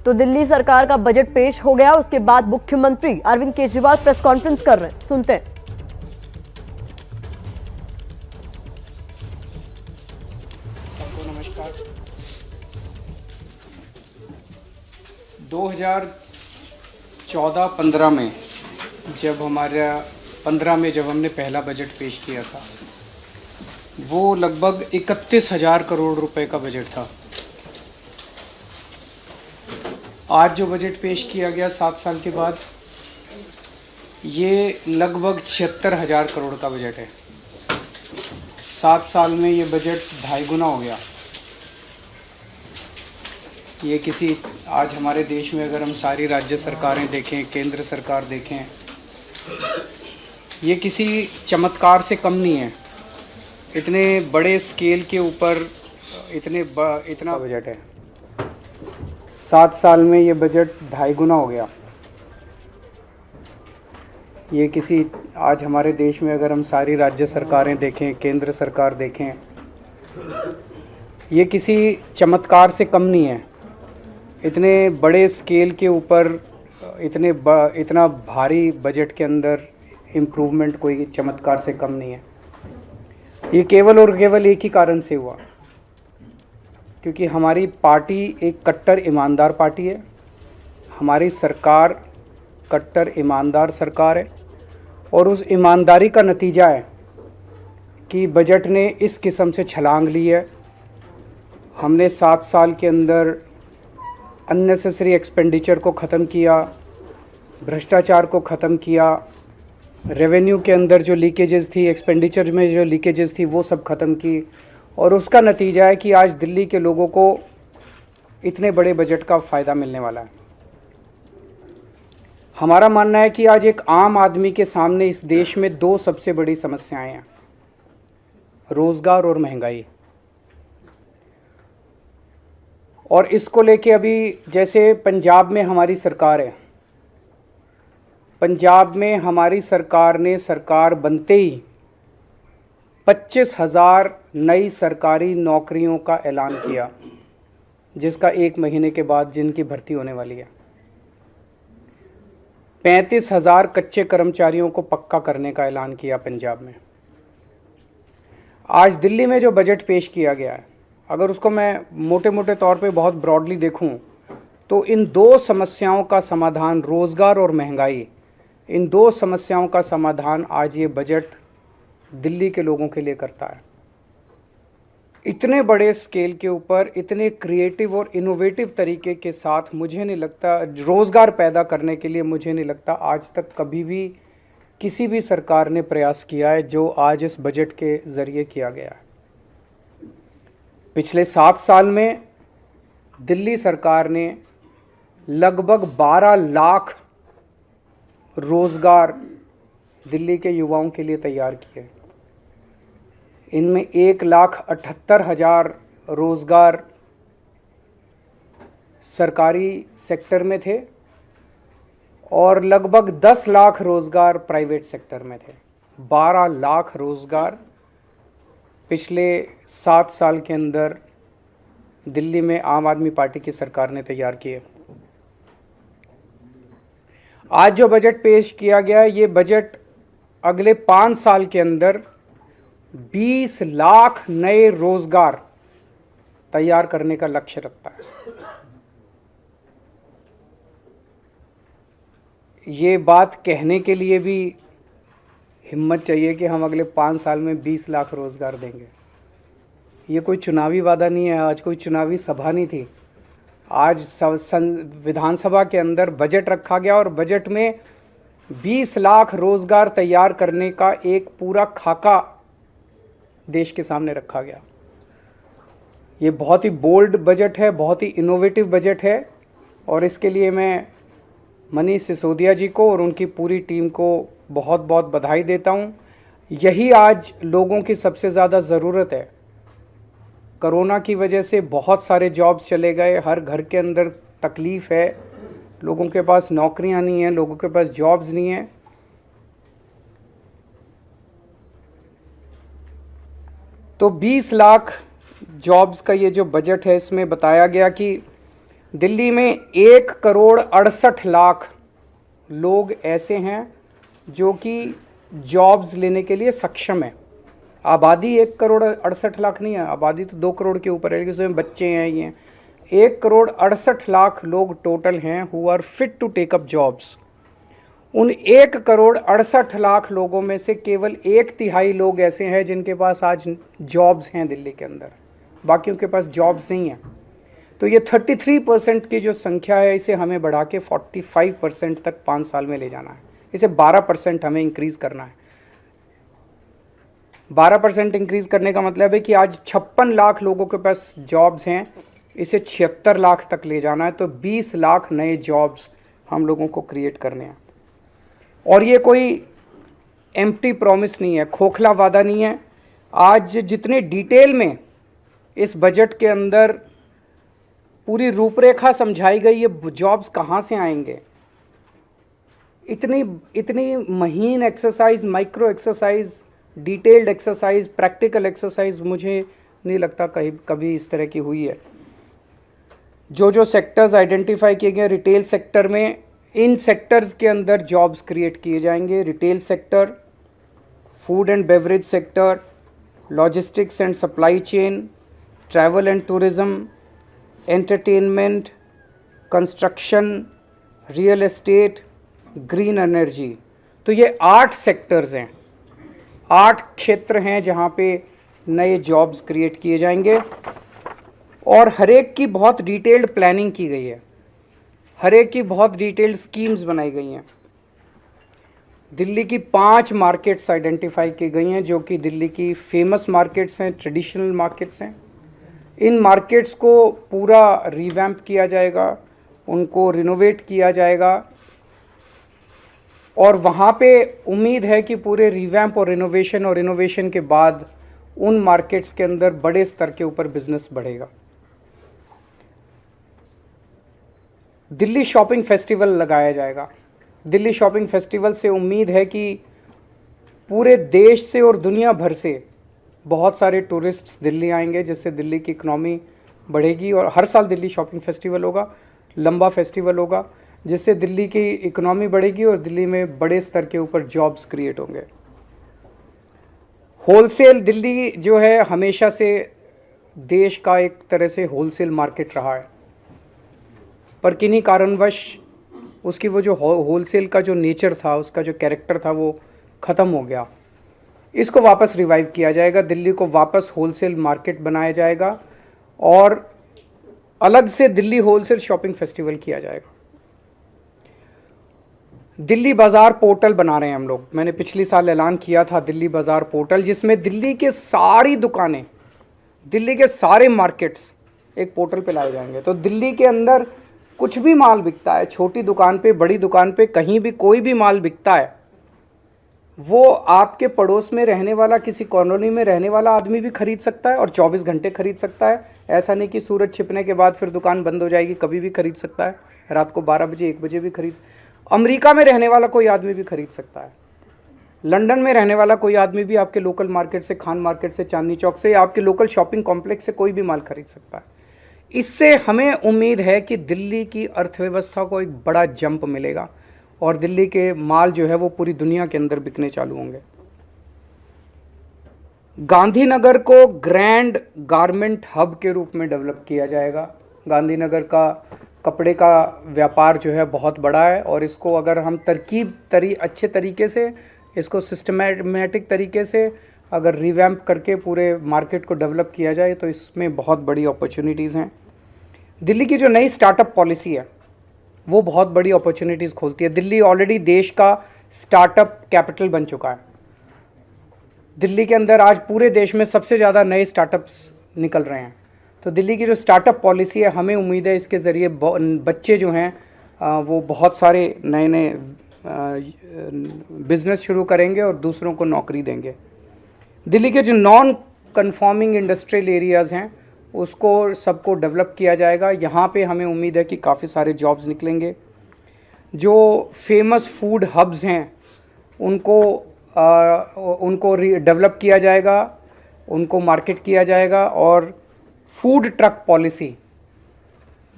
तो दिल्ली सरकार का बजट पेश हो गया। उसके बाद मुख्यमंत्री अरविंद केजरीवाल प्रेस कॉन्फ्रेंस कर रहे हैं, सुनते हैं। सबको नमस्कार। 2014-15 में जब हमने पहला बजट पेश किया था, वो लगभग 31,000 करोड़ रुपए का बजट था। आज जो बजट पेश किया गया 7 साल के बाद, ये लगभग 76,000 करोड़ का बजट है। 7 साल में ये बजट 2.5 गुना हो गया। ये आज हमारे देश में अगर हम सारी राज्य सरकारें देखें, केंद्र सरकार देखें, ये किसी चमत्कार से कम नहीं है। इतने बड़े स्केल के ऊपर इतना बजट है। 7 साल में ये बजट 2.5 गुना हो गया। ये आज हमारे देश में अगर हम सारी राज्य सरकारें देखें, केंद्र सरकार देखें, ये किसी चमत्कार से कम नहीं है। इतने बड़े स्केल के ऊपर इतना भारी बजट के अंदर इम्प्रूवमेंट कोई चमत्कार से कम नहीं है। ये केवल और केवल एक ही कारण से हुआ, क्योंकि हमारी पार्टी एक कट्टर ईमानदार पार्टी है। हमारी सरकार कट्टर ईमानदार सरकार है, और उस ईमानदारी का नतीजा है कि बजट ने इस किस्म से छलांग ली है। हमने 7 साल के अंदर अननेसेसरी एक्सपेंडिचर को ख़त्म किया, भ्रष्टाचार को ख़त्म किया, रेवेन्यू के अंदर जो लीकेजेस थी, एक्सपेंडिचर में जो लीकेजेस थी, वो सब ख़त्म की। और उसका नतीजा है कि आज दिल्ली के लोगों को इतने बड़े बजट का फ़ायदा मिलने वाला है। हमारा मानना है कि आज एक आम आदमी के सामने इस देश में 2 सबसे बड़ी समस्याएं हैं, रोज़गार और महंगाई। और इसको लेके अभी जैसे पंजाब में हमारी सरकार है, पंजाब में हमारी सरकार ने सरकार बनते ही 25,000 नई सरकारी नौकरियों का ऐलान किया, जिसका 1 महीने के बाद जिनकी भर्ती होने वाली है। 35,000 कच्चे कर्मचारियों को पक्का करने का ऐलान किया पंजाब में। आज दिल्ली में जो बजट पेश किया गया है, अगर उसको मैं मोटे मोटे तौर पे बहुत ब्रॉडली देखूं, तो इन 2 समस्याओं का समाधान, रोज़गार और महंगाई, इन 2 समस्याओं का समाधान आज ये बजट दिल्ली के लोगों के लिए करता है। इतने बड़े स्केल के ऊपर, इतने क्रिएटिव और इनोवेटिव तरीके के साथ, मुझे नहीं लगता रोज़गार पैदा करने के लिए, मुझे नहीं लगता आज तक कभी भी किसी भी सरकार ने प्रयास किया है जो आज इस बजट के ज़रिए किया गया है। पिछले 7 साल में दिल्ली सरकार ने लगभग 12 लाख रोज़गार दिल्ली के युवाओं के लिए तैयार किए। इनमें 1,78,000 रोज़गार सरकारी सेक्टर में थे और लगभग 10 लाख रोज़गार प्राइवेट सेक्टर में थे। 12 लाख रोज़गार पिछले 7 साल के अंदर दिल्ली में आम आदमी पार्टी की सरकार ने तैयार किए। आज जो बजट पेश किया गया है, ये बजट अगले 5 साल के अंदर 20 लाख नए रोजगार तैयार करने का लक्ष्य रखता है। ये बात कहने के लिए भी हिम्मत चाहिए कि हम अगले 5 साल में 20 लाख रोजगार देंगे। ये कोई चुनावी वादा नहीं है, आज कोई चुनावी सभा नहीं थी। आज विधानसभा के अंदर बजट रखा गया और बजट में 20 लाख रोजगार तैयार करने का एक पूरा खाका देश के सामने रखा गया। ये बहुत ही बोल्ड बजट है, बहुत ही इनोवेटिव बजट है, और इसके लिए मैं मनीष सिसोदिया जी को और उनकी पूरी टीम को बहुत बहुत बधाई देता हूँ। यही आज लोगों की सबसे ज़्यादा ज़रूरत है। कोरोना की वजह से बहुत सारे जॉब्स चले गए, हर घर के अंदर तकलीफ़ है, लोगों के पास नौकरियां नहीं हैं, लोगों के पास जॉब्स नहीं हैं। तो 20 लाख जॉब्स का ये जो बजट है, इसमें बताया गया कि दिल्ली में 1,68,00,000 लोग ऐसे हैं जो कि जॉब्स लेने के लिए सक्षम है। आबादी 1,68,00,000 नहीं है, आबादी तो 2 करोड़ के ऊपर है, जिसमें बच्चे हैं, ये 1,68,00,000 लोग टोटल हैं who are fit to take up jobs. उन 1,68,00,000 लोगों में से केवल 1/3 लोग ऐसे हैं जिनके पास आज जॉब्स हैं दिल्ली के अंदर, बाकियों के पास जॉब्स नहीं है। तो ये 33% की जो संख्या है, इसे हमें बढ़ा के 45% तक 5 साल में ले जाना है। इसे 12% हमें इंक्रीज़ करना है। 12% इंक्रीज़ करने का मतलब है कि आज 56 लाख लोगों के पास जॉब्स हैं, इसे 76 लाख तक ले जाना है। तो 20 लाख नए जॉब्स हम लोगों को क्रिएट करने हैं। और ये कोई एम्प्टी प्रॉमिस नहीं है, खोखला वादा नहीं है। आज जितने डिटेल में इस बजट के अंदर पूरी रूपरेखा समझाई गई, ये जॉब्स कहाँ से आएंगे, इतनी महीन exercise, micro exercise, detailed exercise, practical exercise मुझे नहीं लगता कभी इस तरह की हुई है। जो सेक्टर्स आइडेंटिफाई किए गए रिटेल सेक्टर में, इन सेक्टर्स के अंदर जॉब्स क्रिएट किए जाएंगे। Retail sector, food and beverage sector, logistics and supply chain, travel and tourism, entertainment, construction, real estate, green energy. तो ये 8 सेक्टर्स हैं, 8 क्षेत्र हैं जहाँ पे नए जॉब्स क्रिएट किए जाएंगे। और हर एक की बहुत डिटेल्ड प्लानिंग की गई है, हर एक की बहुत डिटेल्ड स्कीम्स बनाई गई हैं। दिल्ली की 5 मार्केट्स आइडेंटिफाई की गई हैं जो कि दिल्ली की फेमस मार्केट्स हैं, ट्रेडिशनल मार्केट्स हैं। इन मार्केट्स को पूरा रिवैम्प किया जाएगा, उनको रिनोवेट किया जाएगा। और वहाँ पे उम्मीद है कि पूरे रिवैम्प और इनोवेशन के बाद उन मार्केट्स के अंदर बड़े स्तर के ऊपर बिजनेस बढ़ेगा। दिल्ली शॉपिंग फेस्टिवल लगाया जाएगा। दिल्ली शॉपिंग फेस्टिवल से उम्मीद है कि पूरे देश से और दुनिया भर से बहुत सारे टूरिस्ट्स दिल्ली आएंगे, जिससे दिल्ली की इकनॉमी बढ़ेगी। और हर साल दिल्ली शॉपिंग फेस्टिवल होगा, लंबा फेस्टिवल होगा, जिससे दिल्ली की इकनॉमी बढ़ेगी और दिल्ली में बड़े स्तर के ऊपर जॉब्स क्रिएट होंगे। होलसेल, दिल्ली जो है हमेशा से देश का एक तरह से होलसेल मार्केट रहा है, पर किन्हीं कारणवश उसकी वो जो होलसेल का जो नेचर था, उसका जो कैरेक्टर था, वो ख़त्म हो गया। इसको वापस रिवाइव किया जाएगा, दिल्ली को वापस होलसेल मार्केट बनाया जाएगा और अलग से दिल्ली होलसेल शॉपिंग फेस्टिवल किया जाएगा। दिल्ली बाज़ार पोर्टल बना रहे हैं हम लोग। मैंने पिछली साल ऐलान किया था दिल्ली बाज़ार पोर्टल, जिसमें दिल्ली के सारी दुकानें, दिल्ली के सारे मार्केट्स एक पोर्टल पे लाए जाएंगे। तो दिल्ली के अंदर कुछ भी माल बिकता है, छोटी दुकान पे, बड़ी दुकान पे, कहीं भी कोई भी माल बिकता है, वो आपके पड़ोस में रहने वाला, किसी कॉलोनी में रहने वाला आदमी भी खरीद सकता है और 24 घंटे खरीद सकता है। ऐसा नहीं कि सूरज छिपने के बाद फिर दुकान बंद हो जाएगी, कभी भी खरीद सकता है, रात को 12 बजे 1 बजे भी खरीद। अमेरिका में रहने वाला कोई आदमी भी खरीद सकता है, लंदन में रहने वाला कोई आदमी भी आपके लोकल मार्केट से, खान मार्केट से, चांदनी चौक से, या आपके लोकल शॉपिंग कॉम्प्लेक्स से कोई भी माल खरीद सकता है। इससे हमें उम्मीद है कि दिल्ली की अर्थव्यवस्था को एक बड़ा जंप मिलेगा और दिल्ली के माल जो है वो पूरी दुनिया के अंदर बिकने चालू होंगे। गांधीनगर को ग्रैंड गारमेंट हब के रूप में डेवलप किया जाएगा। गांधीनगर का कपड़े का व्यापार जो है बहुत बड़ा है और इसको अगर हम अच्छे तरीके से, इसको सिस्टमैटिक तरीके से अगर रिवैम्प करके पूरे मार्केट को डेवलप किया जाए तो इसमें बहुत बड़ी अपॉर्चुनिटीज़ हैं। दिल्ली की जो नई स्टार्टअप पॉलिसी है वो बहुत बड़ी अपॉर्चुनिटीज़ खोलती है। दिल्ली ऑलरेडी देश का स्टार्टअप कैपिटल बन चुका है। दिल्ली के अंदर आज पूरे देश में सबसे ज़्यादा नए स्टार्टअप्स निकल रहे हैं। तो दिल्ली की जो स्टार्टअप पॉलिसी है, हमें उम्मीद है इसके ज़रिए बच्चे जो हैं वो बहुत सारे नए नए बिज़नेस शुरू करेंगे और दूसरों को नौकरी देंगे। दिल्ली के जो नॉन कन्फॉर्मिंग इंडस्ट्रियल एरियाज़ हैं उसको सबको डेवलप किया जाएगा। यहाँ पे हमें उम्मीद है कि काफ़ी सारे जॉब्स निकलेंगे। जो फेमस फूड हब्स हैं उनको डेवलप किया जाएगा, उनको मार्केट किया जाएगा। और फूड ट्रक पॉलिसी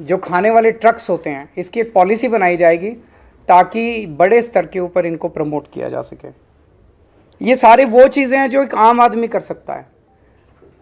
जो खाने वाले ट्रक्स होते हैं, इसकी एक पॉलिसी बनाई जाएगी ताकि बड़े स्तर के ऊपर इनको प्रमोट किया जा सके। ये सारे वो चीज़ें हैं जो एक आम आदमी कर सकता है।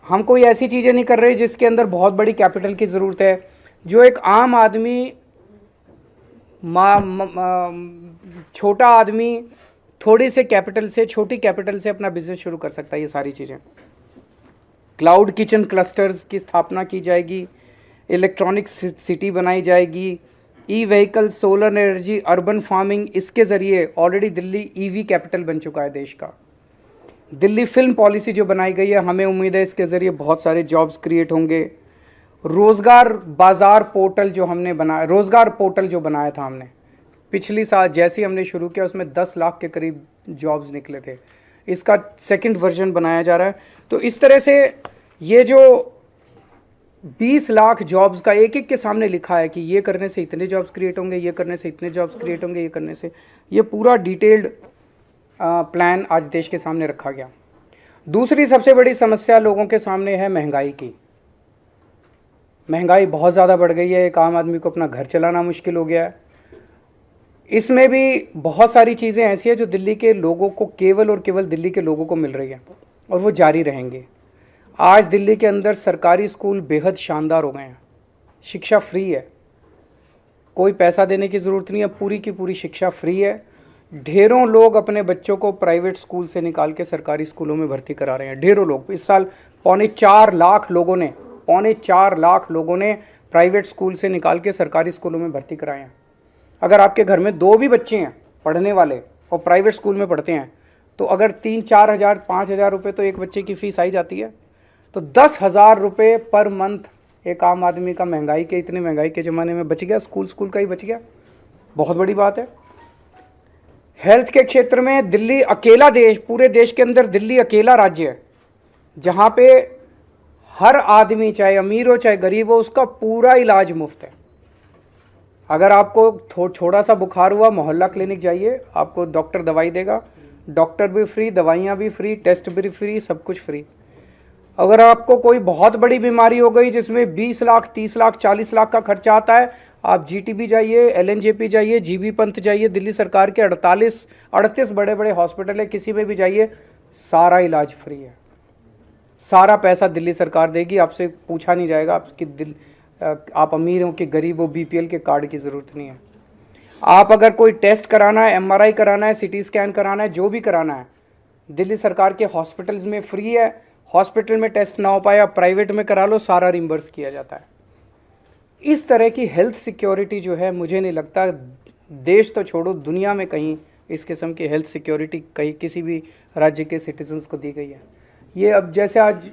हम कोई ऐसी चीज़ें नहीं कर रहे जिसके अंदर बहुत बड़ी कैपिटल की ज़रूरत है। जो एक आम आदमी, छोटा आदमी थोड़े से कैपिटल से, छोटी कैपिटल से अपना बिजनेस शुरू कर सकता है। ये सारी चीज़ें, क्लाउड किचन क्लस्टर्स की स्थापना की जाएगी, इलेक्ट्रॉनिक सिटी बनाई जाएगी, E vehicle, solar energy, urban farming, इसके ज़रिए ऑलरेडी दिल्ली ईवी कैपिटल बन चुका है देश का। दिल्ली फिल्म पॉलिसी जो बनाई गई है, हमें उम्मीद है इसके ज़रिए बहुत सारे जॉब्स क्रिएट होंगे। रोज़गार बाज़ार पोर्टल जो हमने बनाया, रोज़गार पोर्टल जो बनाया था हमने पिछली साल, जैसे ही हमने शुरू किया उसमें 10 लाख के करीब जॉब्स निकले थे। इसका सेकंड वर्जन बनाया जा रहा है। तो इस तरह से ये जो 20 लाख जॉब्स का एक एक के सामने लिखा है कि ये करने से इतने जॉब्स क्रिएट होंगे, ये करने से इतने जॉब्स क्रिएट होंगे, ये करने से, ये पूरा डिटेल्ड प्लान आज देश के सामने रखा गया। दूसरी सबसे बड़ी समस्या लोगों के सामने है महंगाई की। महंगाई बहुत ज़्यादा बढ़ गई है, एक आम आदमी को अपना घर चलाना मुश्किल हो गया है। इसमें भी बहुत सारी चीज़ें ऐसी हैं जो दिल्ली के लोगों को, केवल और केवल दिल्ली के लोगों को मिल रही है और वो जारी रहेंगे। आज दिल्ली के अंदर सरकारी स्कूल बेहद शानदार हो गए हैं, शिक्षा फ्री है, कोई पैसा देने की ज़रूरत नहीं है, पूरी की पूरी शिक्षा फ्री है। ढेरों लोग अपने बच्चों को प्राइवेट स्कूल से निकाल के सरकारी स्कूलों में भर्ती करा रहे हैं, ढेरों लोग। इस साल 4.25 लाख लोगों ने प्राइवेट स्कूल से निकाल के सरकारी स्कूलों में भर्ती कराए हैं। अगर आपके घर में 2 भी बच्चे हैं पढ़ने वाले और प्राइवेट स्कूल में पढ़ते हैं, तो अगर 3-4 हज़ार 5 हज़ार रुपये तो एक बच्चे की फ़ीस आई जाती है। तो 10,000 रुपये पर मंथ एक आम आदमी का महंगाई के, इतने महंगाई के ज़माने में बच गया, स्कूल का ही बच गया। बहुत बड़ी बात है। हेल्थ के क्षेत्र में दिल्ली अकेला देश, पूरे देश के अंदर दिल्ली अकेला राज्य है जहाँ पे हर आदमी, चाहे अमीर हो चाहे गरीब हो, उसका पूरा इलाज मुफ्त है। अगर आपको थोड़ा सा बुखार हुआ, मोहल्ला क्लिनिक जाइए, आपको डॉक्टर दवाई देगा, डॉक्टर भी फ्री, दवाइयाँ भी फ्री, टेस्ट भी फ्री, सब कुछ फ्री। अगर आपको कोई बहुत बड़ी बीमारी हो गई जिसमें 20 लाख, 30 लाख, 40 लाख का खर्चा आता है, आप जीटीबी जाइए, एलएनजेपी जाइए, जीबी पंत जाइए, दिल्ली सरकार के 38 बड़े बड़े हॉस्पिटल है, किसी में भी जाइए, सारा इलाज फ्री है। सारा पैसा दिल्ली सरकार देगी, आपसे पूछा नहीं जाएगा आप अमीर हो कि गरीब हो, बीपीएल के कार्ड की ज़रूरत नहीं है। आप अगर कोई टेस्ट कराना है, एमआरआई कराना है, सिटी स्कैन कराना है, जो भी कराना है, दिल्ली सरकार के हॉस्पिटल्स में फ्री है। हॉस्पिटल में टेस्ट ना हो पाए, आप प्राइवेट में करा लो, सारा रिम्बर्स किया जाता है। इस तरह की हेल्थ सिक्योरिटी जो है, मुझे नहीं लगता देश तो छोड़ो, दुनिया में कहीं इस किस्म की हेल्थ सिक्योरिटी कहीं किसी भी राज्य के सिटीजन्स को दी गई है। ये अब जैसे आज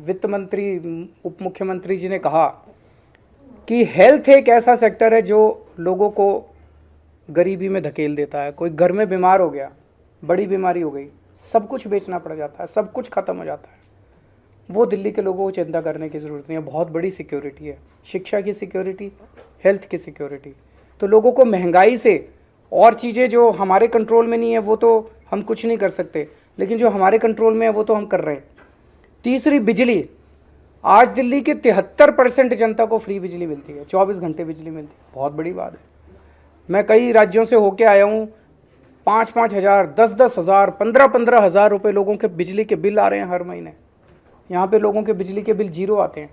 वित्त मंत्री, उप मुख्यमंत्री जी ने कहा कि हेल्थ एक ऐसा सेक्टर है जो लोगों को गरीबी में धकेल देता है। कोई घर में बीमार हो गया, बड़ी बीमारी हो गई, सब कुछ बेचना पड़ जाता है, सब कुछ ख़त्म हो जाता है। वो दिल्ली के लोगों को चिंता करने की ज़रूरत नहीं है। बहुत बड़ी सिक्योरिटी है, शिक्षा की सिक्योरिटी, हेल्थ की सिक्योरिटी। तो लोगों को महंगाई से, और चीज़ें जो हमारे कंट्रोल में नहीं है वो तो हम कुछ नहीं कर सकते, लेकिन जो हमारे कंट्रोल में है वो तो हम कर रहे हैं। तीसरी, बिजली। आज दिल्ली के 73% जनता को फ्री बिजली मिलती है, 24 घंटे बिजली मिलती है। बहुत बड़ी बात है। मैं कई राज्यों से होके आया हूँ, 5-5 हज़ार, 10-10 हज़ार, 15-15 हज़ार रुपये लोगों के बिजली के बिल आ रहे हैं हर महीने। यहाँ पे लोगों के बिजली के बिल 0 आते हैं।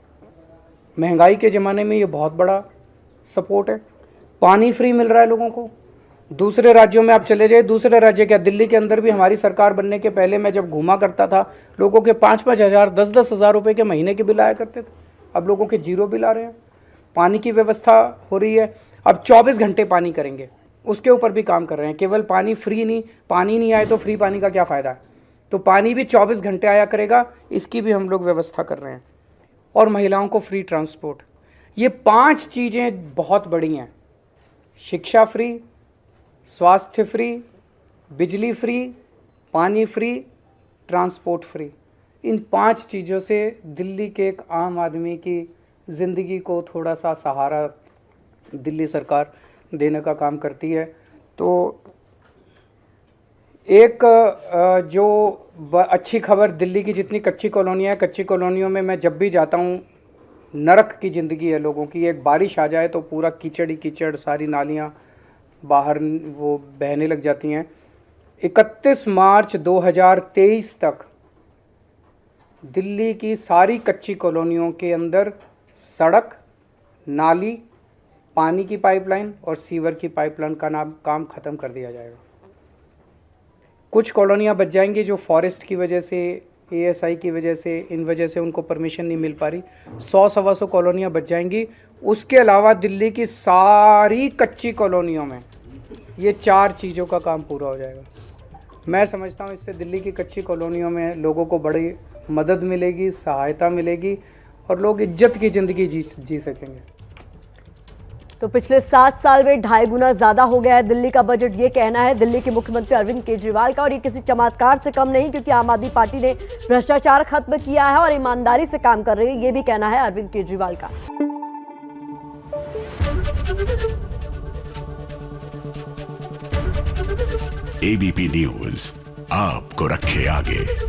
महंगाई के ज़माने में ये बहुत बड़ा सपोर्ट है। पानी फ्री मिल रहा है लोगों को। दूसरे राज्यों में आप चले जाइए, दूसरे राज्य क्या, दिल्ली के अंदर भी हमारी सरकार बनने के पहले मैं जब घूमा करता था, लोगों के 5-5 हज़ार, 10-10 हज़ार रुपये के महीने के बिल आया करते थे। अब लोगों के 0 बिल आ रहे हैं। पानी की व्यवस्था हो रही है। अब 24 घंटे पानी करेंगे, उसके ऊपर भी काम कर रहे हैं। केवल पानी फ्री नहीं, पानी नहीं आए तो फ्री पानी का क्या फ़ायदा है। तो पानी भी 24 घंटे आया करेगा, इसकी भी हम लोग व्यवस्था कर रहे हैं। और महिलाओं को फ्री ट्रांसपोर्ट। ये 5 चीज़ें बहुत बड़ी हैं। शिक्षा फ्री, स्वास्थ्य फ्री, बिजली फ्री, पानी फ्री, ट्रांसपोर्ट फ्री। इन 5 चीज़ों से दिल्ली के एक आम आदमी की ज़िंदगी को थोड़ा सा सहारा दिल्ली सरकार देने का काम करती है। तो एक जो अच्छी खबर, दिल्ली की जितनी कच्ची कॉलोनियाँ हैं, कच्ची कॉलोनियों में मैं जब भी जाता हूँ नरक की ज़िंदगी है लोगों की। एक बारिश आ जाए तो पूरा कीचड़ ही कीचड़, सारी नालियाँ बाहर वो बहने लग जाती हैं। 31 मार्च 2023 तक दिल्ली की सारी कच्ची कॉलोनियों के अंदर सड़क, नाली, पानी की पाइपलाइन और सीवर की पाइपलाइन का काम ख़त्म कर दिया जाएगा। कुछ कॉलोनियाँ बच जाएंगी जो फॉरेस्ट की वजह से, ASI की वजह से, इन वजह से उनको परमिशन नहीं मिल पा रही। 100-125 कॉलोनियाँ बच जाएंगी। उसके अलावा दिल्ली की सारी कच्ची कॉलोनियों में ये 4 चीज़ों का काम पूरा हो जाएगा। मैं समझता हूँ इससे दिल्ली की कच्ची कॉलोनियों में लोगों को बड़ी मदद मिलेगी, सहायता मिलेगी और लोग इज्जत की ज़िंदगी जी सकेंगे। तो पिछले 7 साल में 2.5 गुना ज्यादा हो गया है दिल्ली का बजट, ये कहना है दिल्ली के मुख्यमंत्री अरविंद केजरीवाल का। और ये किसी चमत्कार से कम नहीं, क्योंकि आम आदमी पार्टी ने भ्रष्टाचार खत्म किया है और ईमानदारी से काम कर रही है, ये भी कहना है अरविंद केजरीवाल का। ABP न्यूज आपको रखे आगे।